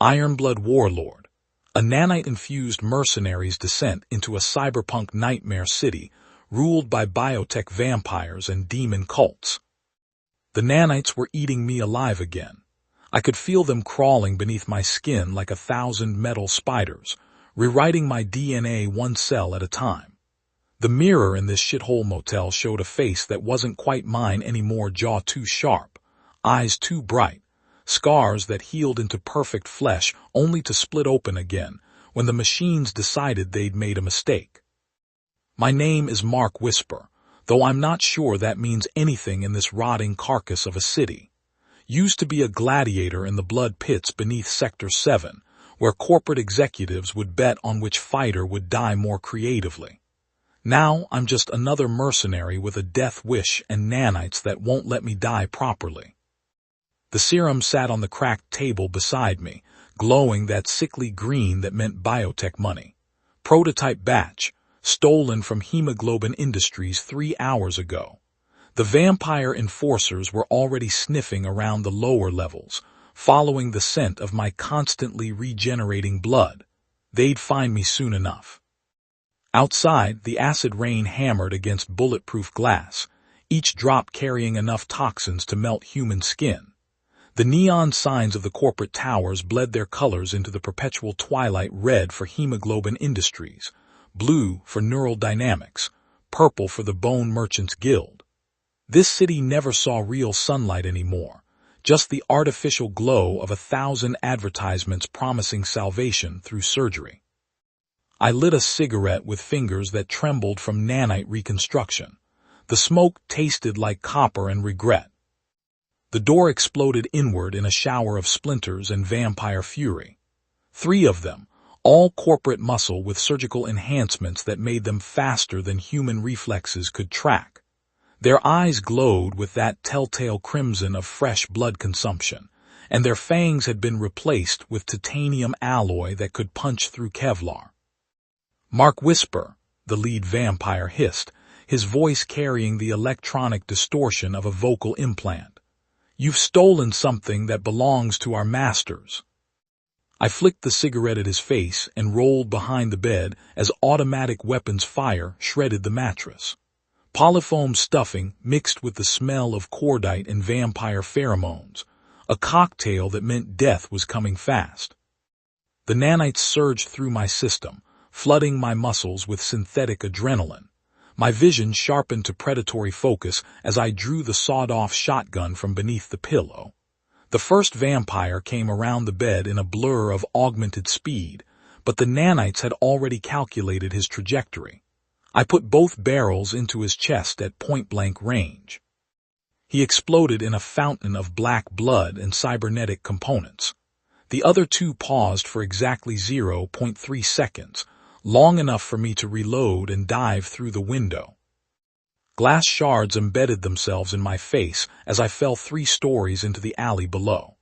Ironblood Warlord, a nanite-infused mercenary's descent into a cyberpunk nightmare city ruled by biotech vampires and demon cults. The nanites were eating me alive again. I could feel them crawling beneath my skin like 1,000 metal spiders, rewriting my DNA one cell at a time. The mirror in this shithole motel showed a face that wasn't quite mine anymore, jaw too sharp, eyes too bright, scars that healed into perfect flesh only to split open again when the machines decided they'd made a mistake. My name is Mark Whisper, though I'm not sure that means anything in this rotting carcass of a city. Used to be a gladiator in the blood pits beneath Sector 7, where corporate executives would bet on which fighter would die more creatively. Now I'm just another mercenary with a death wish and nanites that won't let me die properly. The serum sat on the cracked table beside me, glowing that sickly green that meant biotech money. Prototype batch, stolen from Hemoglobin Industries 3 hours ago. The vampire enforcers were already sniffing around the lower levels, following the scent of my constantly regenerating blood. They'd find me soon enough. Outside, the acid rain hammered against bulletproof glass, each drop carrying enough toxins to melt human skin. The neon signs of the corporate towers bled their colors into the perpetual twilight: red for Hemoglobin Industries, blue for Neural Dynamics, purple for the Bone Merchants Guild. This city never saw real sunlight anymore, just the artificial glow of 1,000 advertisements promising salvation through surgery. I lit a cigarette with fingers that trembled from nanite reconstruction. The smoke tasted like copper and regret. The door exploded inward in a shower of splinters and vampire fury. 3 of them, all corporate muscle with surgical enhancements that made them faster than human reflexes could track. Their eyes glowed with that telltale crimson of fresh blood consumption, and their fangs had been replaced with titanium alloy that could punch through Kevlar. "Mark Whisper," the lead vampire hissed, his voice carrying the electronic distortion of a vocal implant. "You've stolen something that belongs to our masters." I flicked the cigarette at his face and rolled behind the bed as automatic weapons fire shredded the mattress. Polyfoam stuffing mixed with the smell of cordite and vampire pheromones, a cocktail that meant death was coming fast. The nanites surged through my system, flooding my muscles with synthetic adrenaline. My vision sharpened to predatory focus as I drew the sawed-off shotgun from beneath the pillow. The first vampire came around the bed in a blur of augmented speed, but the nanites had already calculated his trajectory. I put both barrels into his chest at point-blank range. He exploded in a fountain of black blood and cybernetic components. The other 2 paused for exactly 0.3 seconds, long enough for me to reload and dive through the window. Glass shards embedded themselves in my face as I fell 3 stories into the alley below.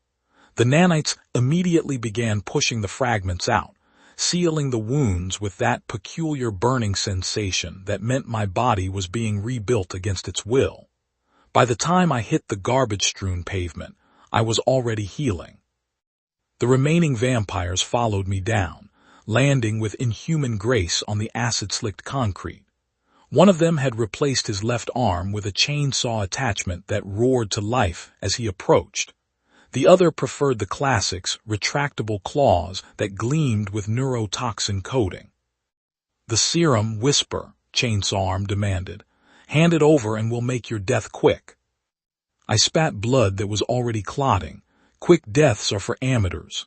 The nanites immediately began pushing the fragments out, sealing the wounds with that peculiar burning sensation that meant my body was being rebuilt against its will. By the time I hit the garbage-strewn pavement, I was already healing. The remaining vampires followed me down, landing with inhuman grace on the acid-slicked concrete. One of them had replaced his left arm with a chainsaw attachment that roared to life as he approached. The other preferred the classics, retractable claws that gleamed with neurotoxin coating. "The serum, Whisper," Chainsaw Arm demanded. "Hand it over and we'll make your death quick." I spat blood that was already clotting. Quick deaths are for amateurs.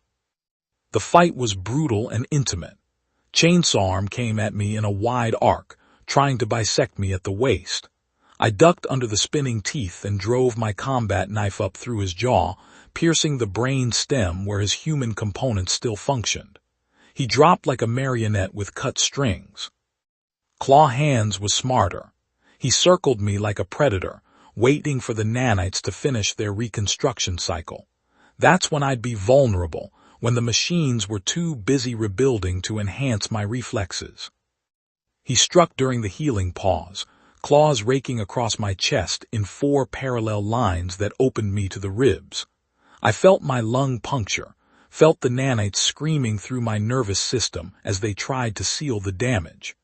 The fight was brutal and intimate. Chainsaw Arm came at me in a wide arc, trying to bisect me at the waist. I ducked under the spinning teeth and drove my combat knife up through his jaw, piercing the brain stem where his human components still functioned. He dropped like a marionette with cut strings. Claw Hands was smarter. He circled me like a predator, waiting for the nanites to finish their reconstruction cycle. That's when I'd be vulnerable, when the machines were too busy rebuilding to enhance my reflexes. He struck during the healing pause, claws raking across my chest in 4 parallel lines that opened me to the ribs. I felt my lung puncture, felt the nanites screaming through my nervous system as they tried to seal the damage.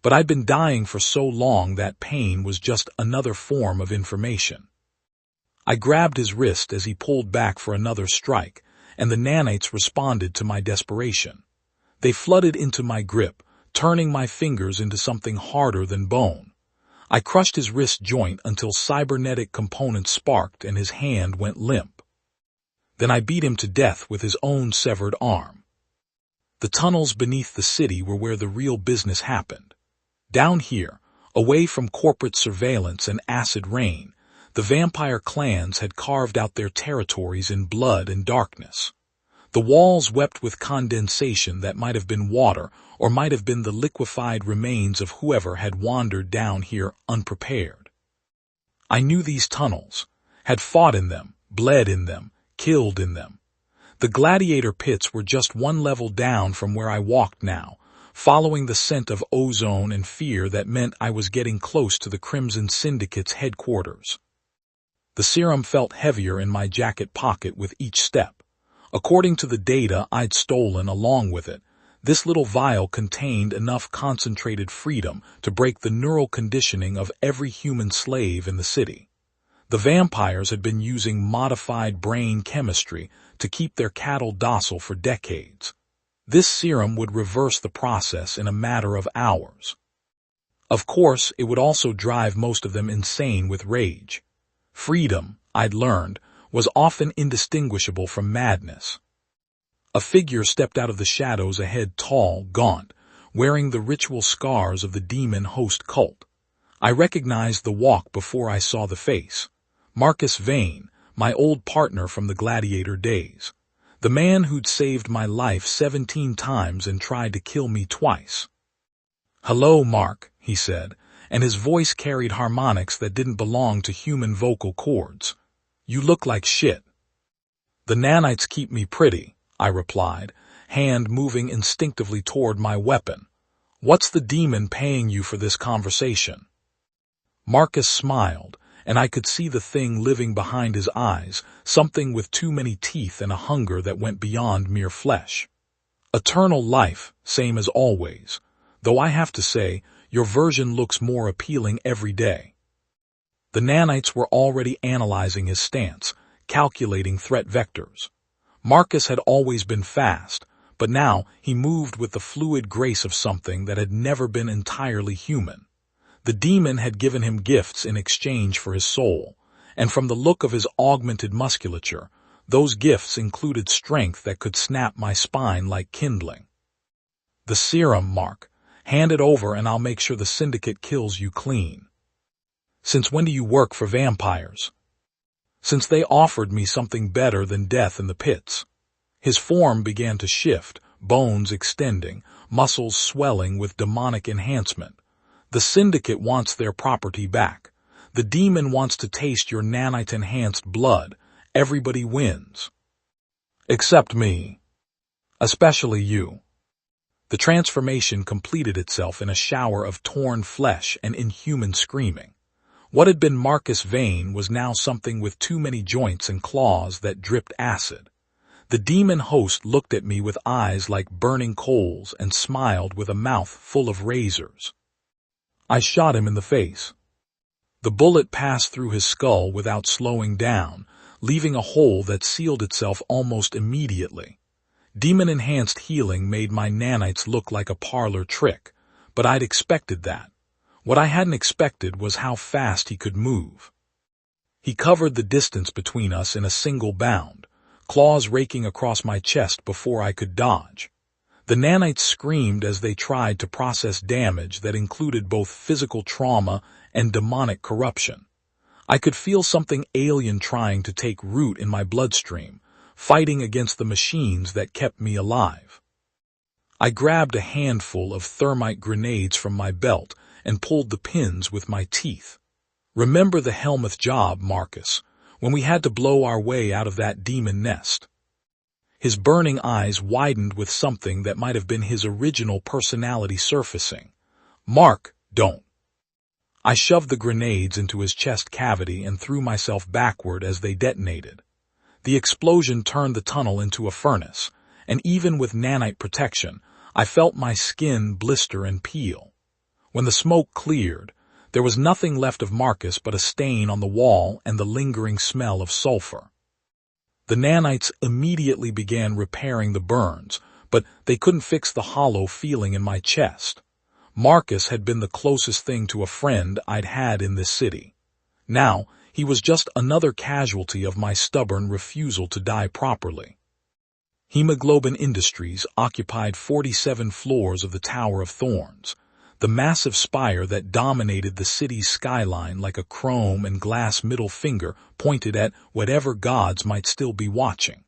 But I'd been dying for so long that pain was just another form of information. I grabbed his wrist as he pulled back for another strike, and the nanites responded to my desperation. They flooded into my grip, turning my fingers into something harder than bone. I crushed his wrist joint until cybernetic components sparked and his hand went limp. Then I beat him to death with his own severed arm. The tunnels beneath the city were where the real business happened. Down here, away from corporate surveillance and acid rain, the vampire clans had carved out their territories in blood and darkness. The walls wept with condensation that might have been water or might have been the liquefied remains of whoever had wandered down here unprepared. I knew these tunnels, had fought in them, bled in them, killed in them. The gladiator pits were just one level down from where I walked now, following the scent of ozone and fear that meant I was getting close to the Crimson Syndicate's headquarters. The serum felt heavier in my jacket pocket with each step. According to the data I'd stolen along with it, this little vial contained enough concentrated freedom to break the neural conditioning of every human slave in the city. The vampires had been using modified brain chemistry to keep their cattle docile for decades. This serum would reverse the process in a matter of hours. Of course, it would also drive most of them insane with rage. Freedom, I'd learned, was often indistinguishable from madness. A figure stepped out of the shadows ahead, tall, gaunt, wearing the ritual scars of the demon host cult. I recognized the walk before I saw the face. Marcus Vane, my old partner from the gladiator days. The man who'd saved my life 17 times and tried to kill me twice. "Hello, Mark," he said, and his voice carried harmonics that didn't belong to human vocal cords. "You look like shit." "The nanites keep me pretty," I replied, hand moving instinctively toward my weapon. "What's the demon paying you for this conversation?" Marcus smiled, and I could see the thing living behind his eyes, something with too many teeth and a hunger that went beyond mere flesh. "Eternal life, same as always, though I have to say, your version looks more appealing every day." The nanites were already analyzing his stance, calculating threat vectors. Marcus had always been fast, but now he moved with the fluid grace of something that had never been entirely human. The demon had given him gifts in exchange for his soul, and from the look of his augmented musculature, those gifts included strength that could snap my spine like kindling. "The serum, Mark. Hand it over and I'll make sure the syndicate kills you clean." "Since when do you work for vampires?" "Since they offered me something better than death in the pits." His form began to shift, bones extending, muscles swelling with demonic enhancement. "The syndicate wants their property back. The demon wants to taste your nanite-enhanced blood. Everybody wins. Except me. Especially you." The transformation completed itself in a shower of torn flesh and inhuman screaming. What had been Marcus Vane was now something with too many joints and claws that dripped acid. The demon host looked at me with eyes like burning coals and smiled with a mouth full of razors. I shot him in the face. The bullet passed through his skull without slowing down, leaving a hole that sealed itself almost immediately. Demon-enhanced healing made my nanites look like a parlor trick, but I'd expected that. What I hadn't expected was how fast he could move. He covered the distance between us in a single bound, claws raking across my chest before I could dodge. The nanites screamed as they tried to process damage that included both physical trauma and demonic corruption. I could feel something alien trying to take root in my bloodstream, fighting against the machines that kept me alive. I grabbed a handful of thermite grenades from my belt and pulled the pins with my teeth. "Remember the Helmuth job, Marcus, when we had to blow our way out of that demon nest?" His burning eyes widened with something that might have been his original personality surfacing. "Mark, don't." I shoved the grenades into his chest cavity and threw myself backward as they detonated. The explosion turned the tunnel into a furnace, and even with nanite protection, I felt my skin blister and peel. When the smoke cleared, there was nothing left of Marcus but a stain on the wall and the lingering smell of sulfur. The nanites immediately began repairing the burns, but they couldn't fix the hollow feeling in my chest. Marcus had been the closest thing to a friend I'd had in this city. Now, he was just another casualty of my stubborn refusal to die properly. Hemoglobin Industries occupied 47 floors of the Tower of Thorns, the massive spire that dominated the city's skyline like a chrome and glass middle finger pointed at whatever gods might still be watching.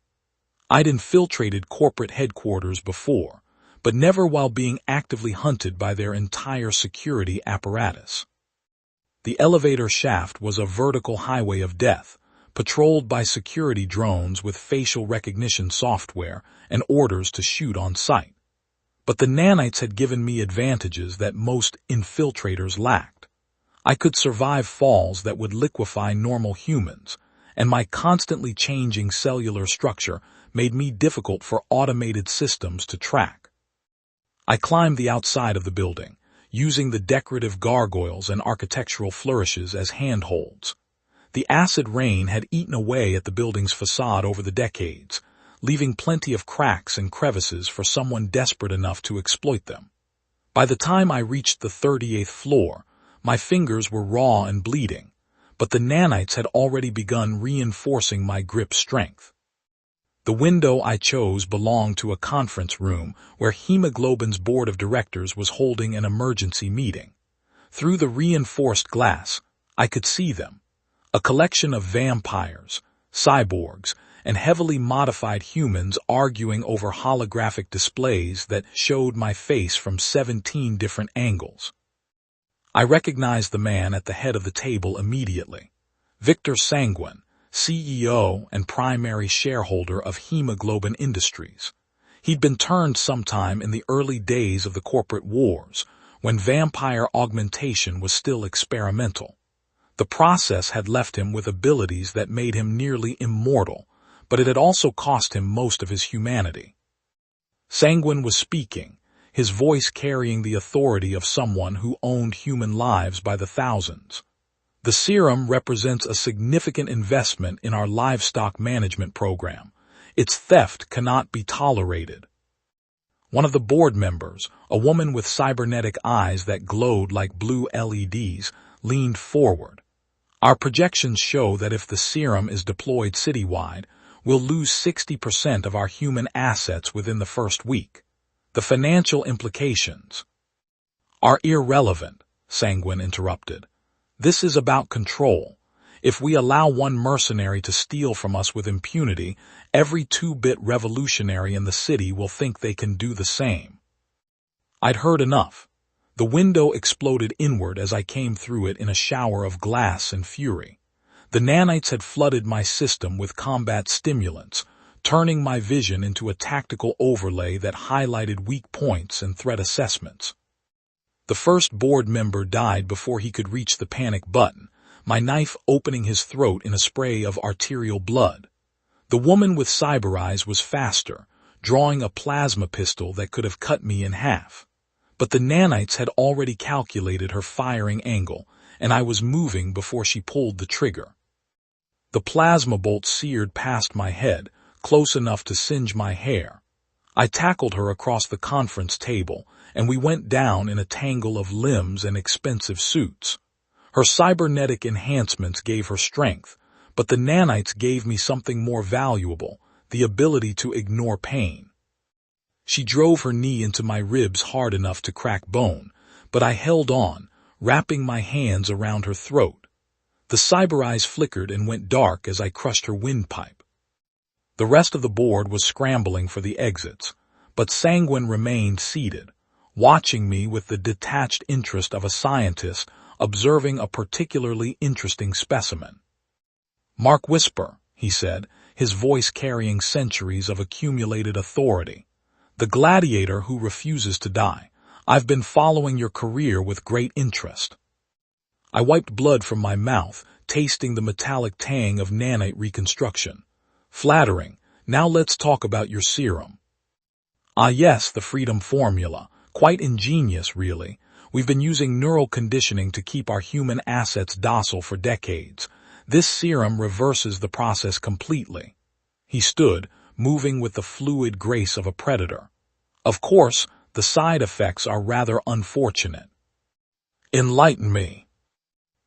I'd infiltrated corporate headquarters before, but never while being actively hunted by their entire security apparatus. The elevator shaft was a vertical highway of death, patrolled by security drones with facial recognition software and orders to shoot on sight. But the nanites had given me advantages that most infiltrators lacked. I could survive falls that would liquefy normal humans, and my constantly changing cellular structure made me difficult for automated systems to track. I climbed the outside of the building, using the decorative gargoyles and architectural flourishes as handholds. The acid rain had eaten away at the building's facade over the decades, leaving plenty of cracks and crevices for someone desperate enough to exploit them. By the time I reached the 38th floor, my fingers were raw and bleeding, but the nanites had already begun reinforcing my grip strength. The window I chose belonged to a conference room where Hemoglobin's board of directors was holding an emergency meeting. Through the reinforced glass, I could see them, a collection of vampires, cyborgs, and heavily modified humans arguing over holographic displays that showed my face from 17 different angles. I recognized the man at the head of the table immediately, Victor Sanguine, CEO and primary shareholder of Hemoglobin Industries. He'd been turned sometime in the early days of the corporate wars, when vampire augmentation was still experimental. The process had left him with abilities that made him nearly immortal, but it had also cost him most of his humanity. Sanguine was speaking, his voice carrying the authority of someone who owned human lives by the thousands. The serum represents a significant investment in our livestock management program. Its theft cannot be tolerated. One of the board members, a woman with cybernetic eyes that glowed like blue LEDs, leaned forward. Our projections show that if the serum is deployed citywide, we'll lose 60% of our human assets within the first week. The financial implications are irrelevant, Sanguine interrupted. This is about control. If we allow one mercenary to steal from us with impunity, every 2-bit revolutionary in the city will think they can do the same. I'd heard enough. The window exploded inward as I came through it in a shower of glass and fury. The nanites had flooded my system with combat stimulants, turning my vision into a tactical overlay that highlighted weak points and threat assessments. The first board member died before he could reach the panic button, my knife opening his throat in a spray of arterial blood. The woman with cyber eyes was faster, drawing a plasma pistol that could have cut me in half. But the nanites had already calculated her firing angle, and I was moving before she pulled the trigger. The plasma bolt seared past my head, close enough to singe my hair. I tackled her across the conference table, and we went down in a tangle of limbs and expensive suits. Her cybernetic enhancements gave her strength, but the nanites gave me something more valuable, the ability to ignore pain. She drove her knee into my ribs hard enough to crack bone, but I held on, wrapping my hands around her throat. The cyber eyes flickered and went dark as I crushed her windpipe. The rest of the board was scrambling for the exits, but Sanguine remained seated, watching me with the detached interest of a scientist observing a particularly interesting specimen. "Mark Whisper," he said, his voice carrying centuries of accumulated authority. "The gladiator who refuses to die. I've been following your career with great interest." I wiped blood from my mouth, tasting the metallic tang of nanite reconstruction. Flattering. Now let's talk about your serum. Ah yes, the freedom formula. Quite ingenious, really. We've been using neural conditioning to keep our human assets docile for decades. This serum reverses the process completely. He stood, moving with the fluid grace of a predator. Of course, the side effects are rather unfortunate. Enlighten me.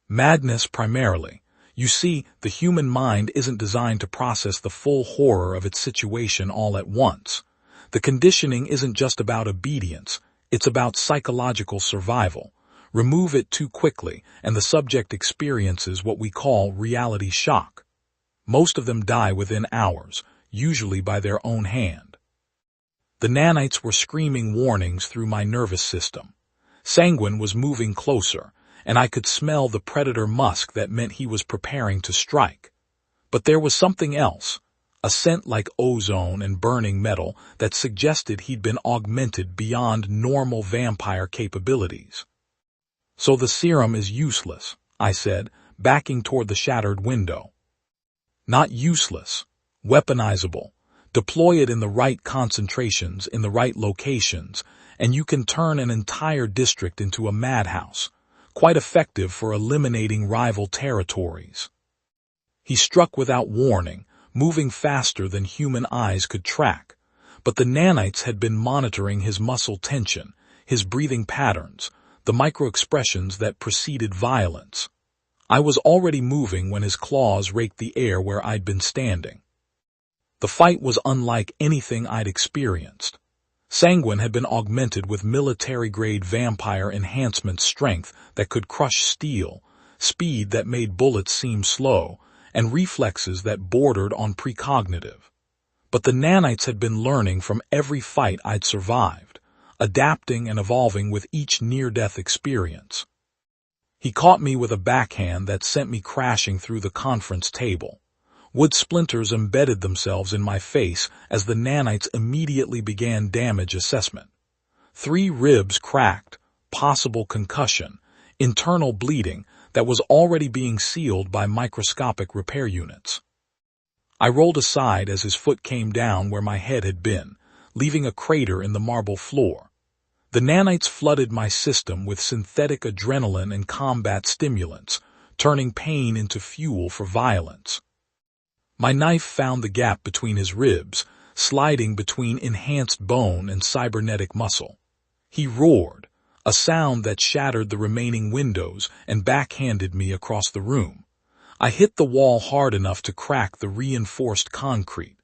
Madness primarily. You see, the human mind isn't designed to process the full horror of its situation all at once. The conditioning isn't just about obedience, it's about psychological survival. Remove it too quickly, and the subject experiences what we call reality shock. Most of them die within hours, usually by their own hand. The nanites were screaming warnings through my nervous system. Sanguine was moving closer, and I could smell the predator musk that meant he was preparing to strike. But there was something else, a scent like ozone and burning metal that suggested he'd been augmented beyond normal vampire capabilities. So the serum is useless, I said, backing toward the shattered window. Not useless, weaponizable. Deploy it in the right concentrations, in the right locations, and you can turn an entire district into a madhouse. Quite effective for eliminating rival territories. He struck without warning, moving faster than human eyes could track. But the nanites had been monitoring his muscle tension, his breathing patterns, the micro-expressions that preceded violence. I was already moving when his claws raked the air where I'd been standing. The fight was unlike anything I'd experienced. Sanguine had been augmented with military-grade vampire enhancement strength that could crush steel, speed that made bullets seem slow, and reflexes that bordered on precognitive. But the nanites had been learning from every fight I'd survived, adapting and evolving with each near-death experience. He caught me with a backhand that sent me crashing through the conference table. Wood splinters embedded themselves in my face as the nanites immediately began damage assessment. 3 ribs cracked, possible concussion, internal bleeding that was already being sealed by microscopic repair units. I rolled aside as his foot came down where my head had been, leaving a crater in the marble floor. The nanites flooded my system with synthetic adrenaline and combat stimulants, turning pain into fuel for violence. My knife found the gap between his ribs, sliding between enhanced bone and cybernetic muscle. He roared, a sound that shattered the remaining windows and backhanded me across the room. I hit the wall hard enough to crack the reinforced concrete.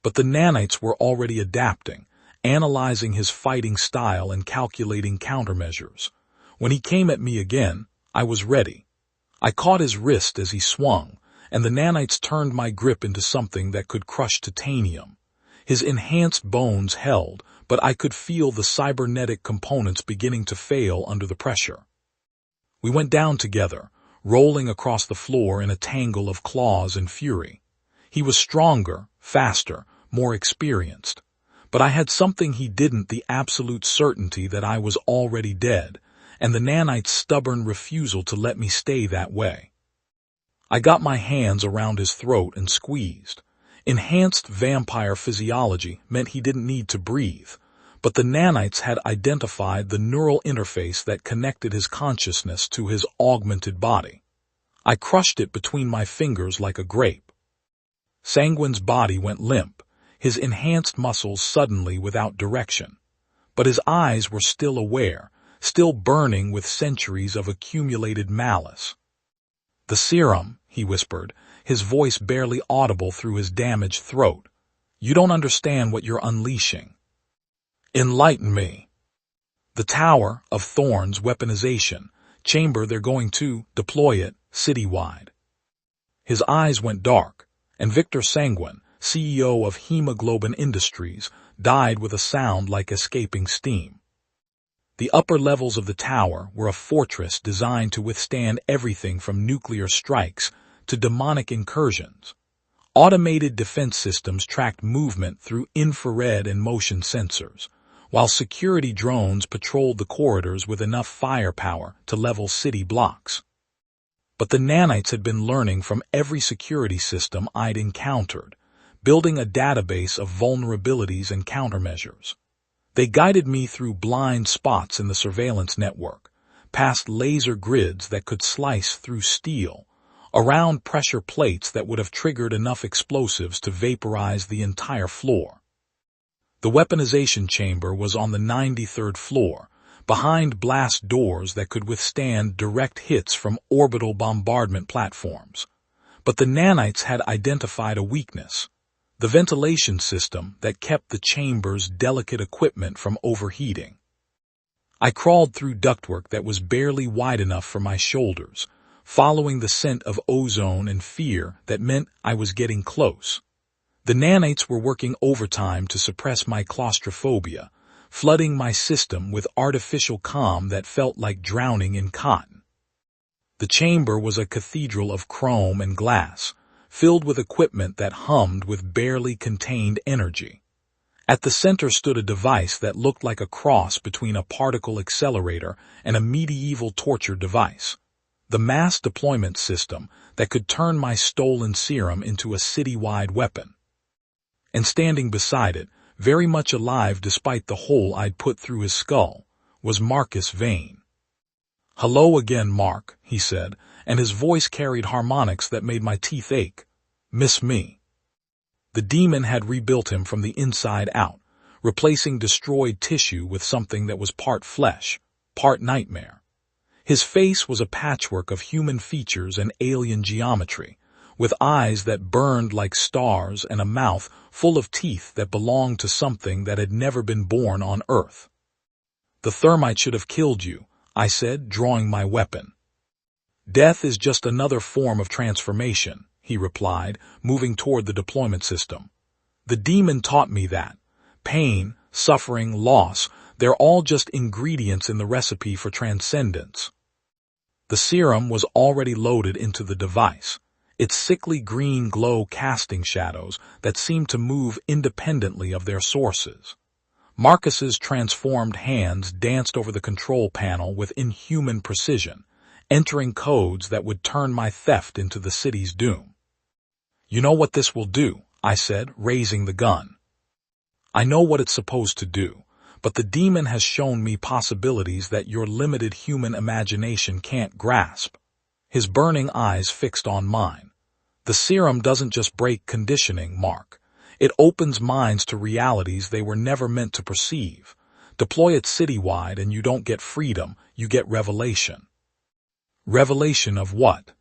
But the nanites were already adapting, analyzing his fighting style and calculating countermeasures. When he came at me again, I was ready. I caught his wrist as he swung, and the nanites turned my grip into something that could crush titanium. His enhanced bones held, but I could feel the cybernetic components beginning to fail under the pressure. We went down together, rolling across the floor in a tangle of claws and fury. He was stronger, faster, more experienced. But I had something he didn't, the absolute certainty that I was already dead, and the nanites' stubborn refusal to let me stay that way. I got my hands around his throat and squeezed. Enhanced vampire physiology meant he didn't need to breathe, but the nanites had identified the neural interface that connected his consciousness to his augmented body. I crushed it between my fingers like a grape. Sanguine's body went limp, his enhanced muscles suddenly without direction. But his eyes were still aware, still burning with centuries of accumulated malice. "The serum," he whispered, his voice barely audible through his damaged throat. "You don't understand what you're unleashing." "Enlighten me." "The Tower of Thorns weaponization chamber, they're going to deploy it citywide." His eyes went dark, and Victor Sanguine, CEO of Hemoglobin Industries, died with a sound like escaping steam. The upper levels of the tower were a fortress designed to withstand everything from nuclear strikes to demonic incursions. Automated defense systems tracked movement through infrared and motion sensors, while security drones patrolled the corridors with enough firepower to level city blocks. But the nanites had been learning from every security system I'd encountered. building a database of vulnerabilities and countermeasures. They guided me through blind spots in the surveillance network, past laser grids that could slice through steel, around pressure plates that would have triggered enough explosives to vaporize the entire floor. The weaponization chamber was on the 93rd floor, behind blast doors that could withstand direct hits from orbital bombardment platforms. But the nanites had identified a weakness: the ventilation system that kept the chamber's delicate equipment from overheating. I crawled through ductwork that was barely wide enough for my shoulders, following the scent of ozone and fear that meant I was getting close. The nanites were working overtime to suppress my claustrophobia, flooding my system with artificial calm that felt like drowning in cotton. The chamber was a cathedral of chrome and glass, filled with equipment that hummed with barely contained energy. At the center stood a device that looked like a cross between a particle accelerator and a medieval torture device: the mass deployment system that could turn my stolen serum into a city-wide weapon. And standing beside it, very much alive despite the hole I'd put through his skull, was Marcus Vane. "Hello again, Mark," he said, and his voice carried harmonics that made my teeth ache. "Miss me?" The demon had rebuilt him from the inside out, replacing destroyed tissue with something that was part flesh, part nightmare. His face was a patchwork of human features and alien geometry, with eyes that burned like stars and a mouth full of teeth that belonged to something that had never been born on Earth. "The thermite should have killed you," I said, drawing my weapon. "Death is just another form of transformation," he replied, moving toward the deployment system. "The demon taught me that. Pain, suffering, loss, they're all just ingredients in the recipe for transcendence." The serum was already loaded into the device, its sickly green glow casting shadows that seemed to move independently of their sources. Marcus's transformed hands danced over the control panel with inhuman precision, entering codes that would turn my theft into the city's doom. "You know what this will do," I said, raising the gun. "I know what it's supposed to do, but the demon has shown me possibilities that your limited human imagination can't grasp." His burning eyes fixed on mine. "The serum doesn't just break conditioning, Mark. It opens minds to realities they were never meant to perceive. Deploy it citywide and you don't get freedom, you get revelation." "Revelation of what?"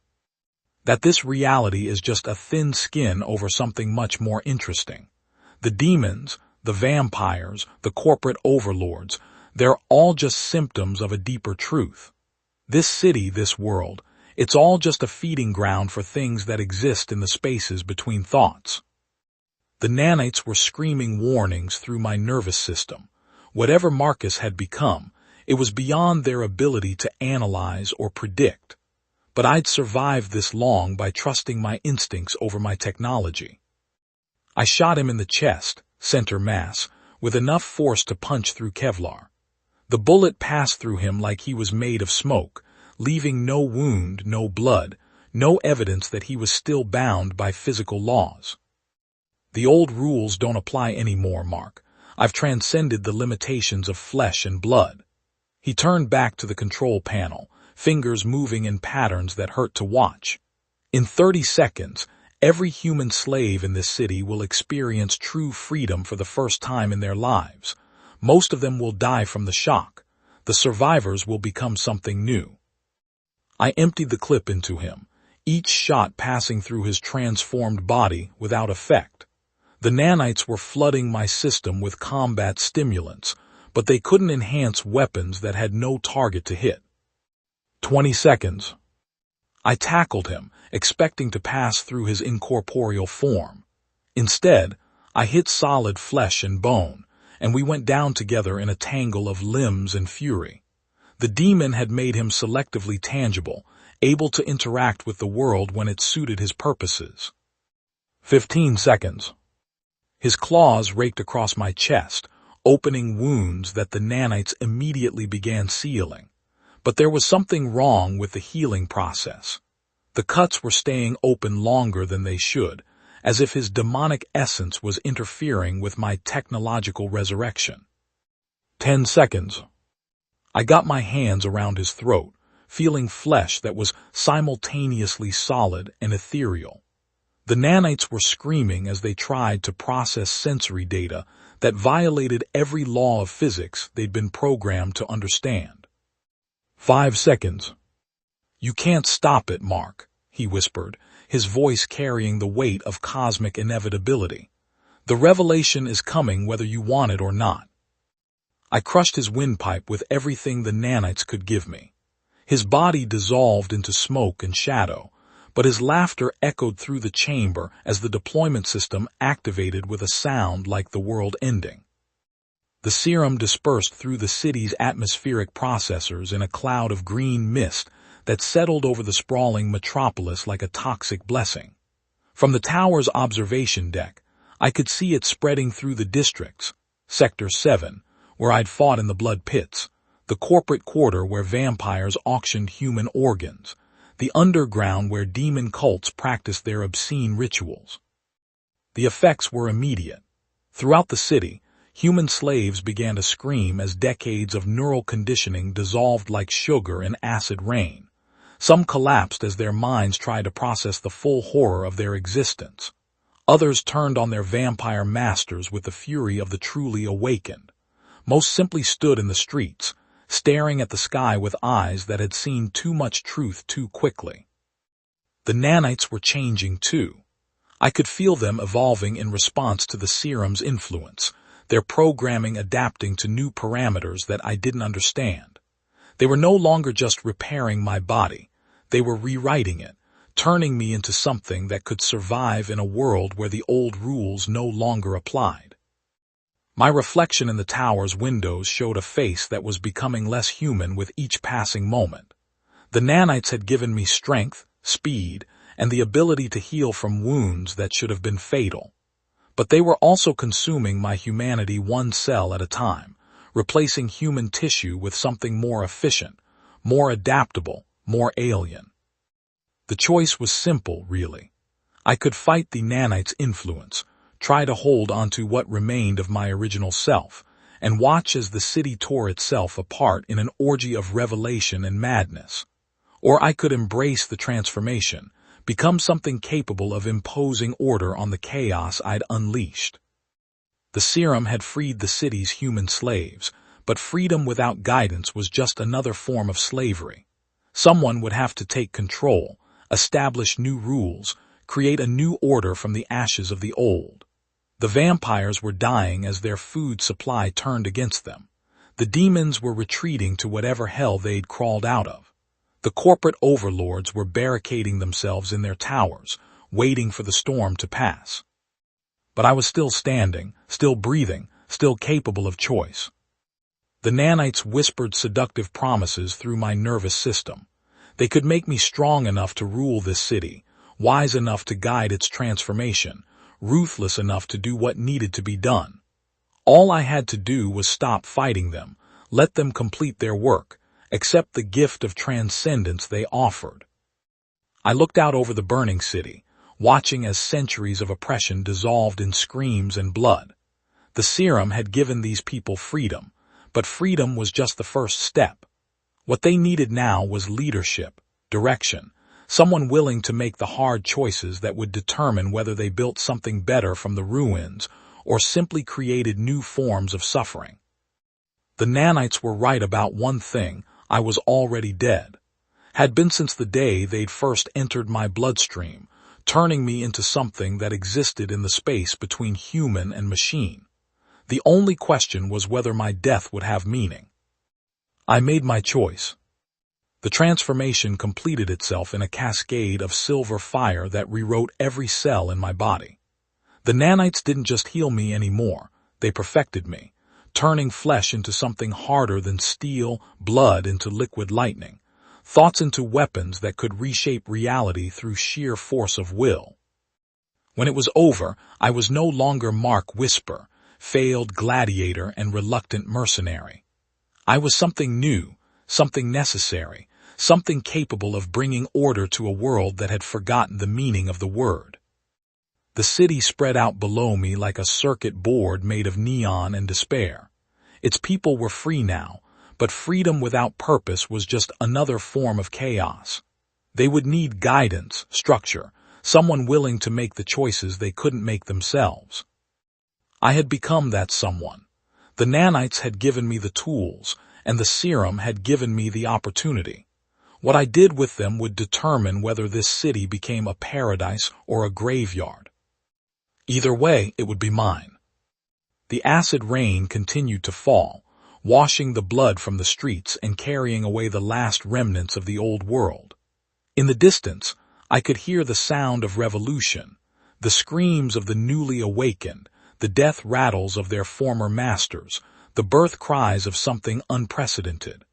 "That this reality is just a thin skin over something much more interesting. The demons, the vampires, the corporate overlords, they're all just symptoms of a deeper truth. This city, this world, it's all just a feeding ground for things that exist in the spaces between thoughts." The nanites were screaming warnings through my nervous system. Whatever Marcus had become, it was beyond their ability to analyze or predict. But I'd survived this long by trusting my instincts over my technology. I shot him in the chest, center mass, with enough force to punch through Kevlar. The bullet passed through him like he was made of smoke, leaving no wound, no blood, no evidence that he was still bound by physical laws. "The old rules don't apply anymore, Mark. I've transcended the limitations of flesh and blood." He turned back to the control panel, fingers moving in patterns that hurt to watch. "In 30 seconds, every human slave in this city will experience true freedom for the first time in their lives. Most of them will die from the shock. The survivors will become something new." I emptied the clip into him, each shot passing through his transformed body without effect. The nanites were flooding my system with combat stimulants, but they couldn't enhance weapons that had no target to hit. 20 seconds. I tackled him, expecting to pass through his incorporeal form. Instead, I hit solid flesh and bone, and we went down together in a tangle of limbs and fury. The demon had made him selectively tangible, able to interact with the world when it suited his purposes. 15 seconds. His claws raked across my chest, opening wounds that the nanites immediately began sealing. But there was something wrong with the healing process. The cuts were staying open longer than they should, as if his demonic essence was interfering with my technological resurrection. 10 seconds. I got my hands around his throat, feeling flesh that was simultaneously solid and ethereal. The nanites were screaming as they tried to process sensory data that violated every law of physics they'd been programmed to understand. 5 seconds. "You can't stop it, Mark," he whispered, his voice carrying the weight of cosmic inevitability. "The revelation is coming whether you want it or not." I crushed his windpipe with everything the nanites could give me. His body dissolved into smoke and shadow, but his laughter echoed through the chamber as the deployment system activated with a sound like the world ending. The serum dispersed through the city's atmospheric processors in a cloud of green mist that settled over the sprawling metropolis like a toxic blessing. From the tower's observation deck, I could see it spreading through the districts, Sector 7, where I'd fought in the blood pits, the corporate quarter where vampires auctioned human organs, the underground where demon cults practiced their obscene rituals. The effects were immediate. Throughout the city, human slaves began to scream as decades of neural conditioning dissolved like sugar in acid rain. Some collapsed as their minds tried to process the full horror of their existence. Others turned on their vampire masters with the fury of the truly awakened. Most simply stood in the streets, staring at the sky with eyes that had seen too much truth too quickly. The nanites were changing too. I could feel them evolving in response to the serum's influence, their programming adapting to new parameters that I didn't understand. They were no longer just repairing my body, they were rewriting it, turning me into something that could survive in a world where the old rules no longer applied. My reflection in the tower's windows showed a face that was becoming less human with each passing moment. The nanites had given me strength, speed, and the ability to heal from wounds that should have been fatal. But they were also consuming my humanity one cell at a time, replacing human tissue with something more efficient, more adaptable, more alien. The choice was simple, really. I could fight the nanites' influence, try to hold onto what remained of my original self, and watch as the city tore itself apart in an orgy of revelation and madness. Or I could embrace the transformation, become something capable of imposing order on the chaos I'd unleashed. The serum had freed the city's human slaves, but freedom without guidance was just another form of slavery. Someone would have to take control, establish new rules, create a new order from the ashes of the old. The vampires were dying as their food supply turned against them. The demons were retreating to whatever hell they'd crawled out of. The corporate overlords were barricading themselves in their towers, waiting for the storm to pass. But I was still standing, still breathing, still capable of choice. The nanites whispered seductive promises through my nervous system. They could make me strong enough to rule this city, wise enough to guide its transformation, ruthless enough to do what needed to be done. All I had to do was stop fighting them, let them complete their work, accept the gift of transcendence they offered. I looked out over the burning city, watching as centuries of oppression dissolved in screams and blood. The serum had given these people freedom, but freedom was just the first step. What they needed now was leadership, direction, someone willing to make the hard choices that would determine whether they built something better from the ruins or simply created new forms of suffering. The nanites were right about one thing: I was already dead. Had been since the day they'd first entered my bloodstream, turning me into something that existed in the space between human and machine. The only question was whether my death would have meaning. I made my choice. The transformation completed itself in a cascade of silver fire that rewrote every cell in my body. The nanites didn't just heal me anymore, they perfected me, turning flesh into something harder than steel, blood into liquid lightning, thoughts into weapons that could reshape reality through sheer force of will. When it was over, I was no longer Mark Whisper, failed gladiator and reluctant mercenary. I was something new, something necessary, something capable of bringing order to a world that had forgotten the meaning of the word. The city spread out below me like a circuit board made of neon and despair. Its people were free now, but freedom without purpose was just another form of chaos. They would need guidance, structure, someone willing to make the choices they couldn't make themselves. I had become that someone. The nanites had given me the tools, and the serum had given me the opportunity. What I did with them would determine whether this city became a paradise or a graveyard. Either way, it would be mine. The acid rain continued to fall, washing the blood from the streets and carrying away the last remnants of the old world. In the distance, I could hear the sound of revolution, the screams of the newly awakened, the death rattles of their former masters, the birth cries of something unprecedented.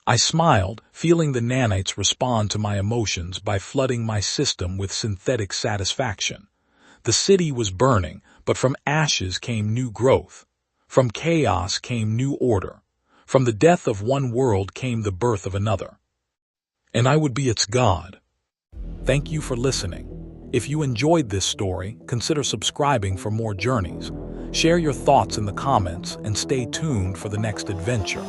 I smiled, feeling the nanites respond to my emotions by flooding my system with synthetic satisfaction. The city was burning, but from ashes came new growth. From chaos came new order. From the death of one world came the birth of another. And I would be its god. Thank you for listening. If you enjoyed this story, consider subscribing for more journeys. Share your thoughts in the comments and stay tuned for the next adventure.